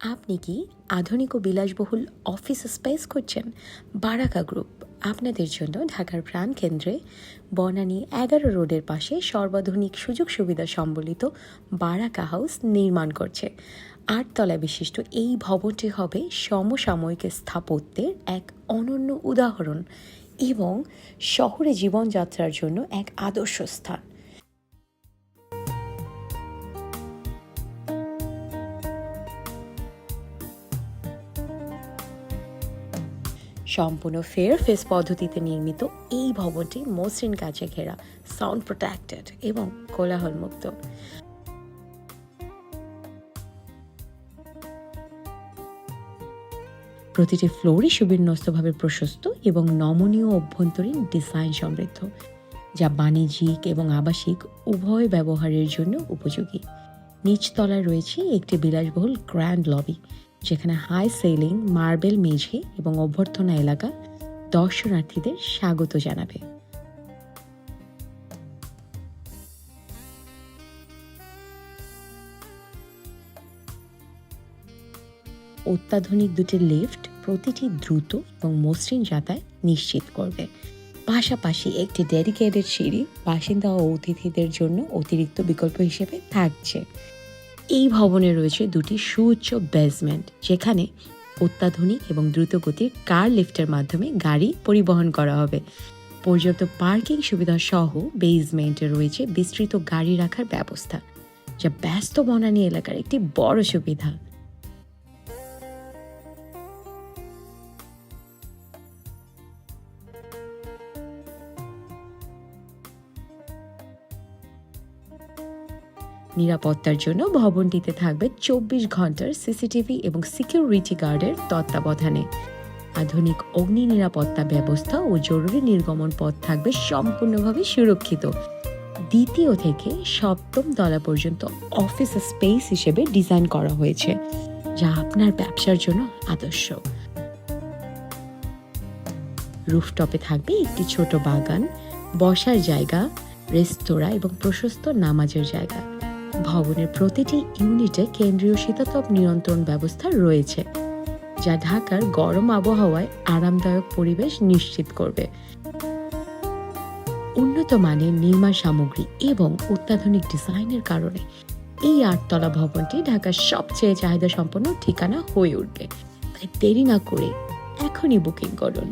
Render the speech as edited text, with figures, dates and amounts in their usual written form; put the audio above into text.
আপনি কি আধুনিক ও বিলাসবহুল অফিস স্পেস খুঁজছেন? বারাকা গ্রুপ আপনাদের জন্য ঢাকার প্রাণকেন্দ্রে বনানী 11 রোডের পাশে সর্বাধুনিক সুযোগ সুবিধা সম্বলিত বারাকা হাউস নির্মাণ করছে। 8 তলা বিশিষ্ট এই ভবনটি হবে সমসাময়িক স্থাপত্যের এক অনন্য উদাহরণ এবং শহরে জীবনযাত্রার জন্য এক আদর্শ স্থান। সম্পূর্ণ ফেয়ার ফেস পদ্ধতিতে নির্মিত এই ভবনটি মসৃণ কাচে ঘেরা, সাউন্ড প্রোটেক্টেড এবং কোলাহলমুক্ত। প্রতিটি ফ্লোরই সুবিন্যস্তভাবে প্রশস্ত এবং নমনীয় অভ্যন্তরীণ ডিজাইন সমৃদ্ধ, যা বাণিজ্যিক এবং আবাসিক উভয় ব্যবহারের জন্য উপযোগী। নিচতলায় রয়েছে একটি বিলাসবহুল গ্র্যান্ড লবি, যেখানে হাই সেলিং মার্বেল মেঝে এবং অভ্যর্থনা এলাকা দর্শনার্থীদের স্বাগত জানাবে। অত্যাধুনিক দুটি লিফট প্রতিটি দ্রুত এবং মসৃণ যাতায়াত নিশ্চিত করবে। পাশাপাশি একটি ডেডিকেটেড সিঁড়ি বাসিন্দা ও অতিথিদের জন্য অতিরিক্ত বিকল্প হিসেবে থাকছে। এই ভবনে রয়েছে দুটি সুউচ্চ বেসমেন্ট, যেখানে অত্যাধুনিক এবং দ্রুতগতির কার লিফটের মাধ্যমে গাড়ি পরিবহন করা হবে। পর্যাপ্ত পার্কিং সুবিধা সহ বেসমেন্টে রয়েছে বিস্তৃত গাড়ি রাখার ব্যবস্থা, যা ব্যস্ত বনানী এলাকার একটি বড় সুবিধা। নিরাপত্তার জন্য ভবনটিতে থাকবে 24 ঘন্টার সিসিটিভি এবং সিকিউরিটি গার্ডের তত্ত্বাবধানে। আধুনিক অগ্নি নিরাপত্তা ব্যবস্থা ও জরুরি নির্গমন পথ থাকবে সম্পূর্ণভাবে সুরক্ষিত। দ্বিতীয় থেকে সপ্তম তলা পর্যন্ত অফিস স্পেস হিসেবে ডিজাইন করা হয়েছে, যা আপনার ব্যবসার জন্য আদর্শ। রুফটপে থাকবে একটি ছোট বাগান, বসার জায়গা, রেস্তোরাঁ এবং প্রশস্ত নামাজের জায়গা। ভবনের প্রতিটি ইউনিটে কেন্দ্রীয় শীতাতপ নিয়ন্ত্রণ ব্যবস্থা রয়েছে, যা ঢাকার গরম আবহাওয়ায় আরামদায়ক পরিবেশ নিশ্চিত করবে। উন্নত মানের নির্মাণ সামগ্রী এবং অত্যাধুনিক ডিজাইনের কারণে এই 8 তলা ভবনটি ঢাকার সবচেয়ে চাহিদা সম্পন্ন ঠিকানা হয়ে উঠবে। তাই দেরি না করে এখনই বুকিং করুন।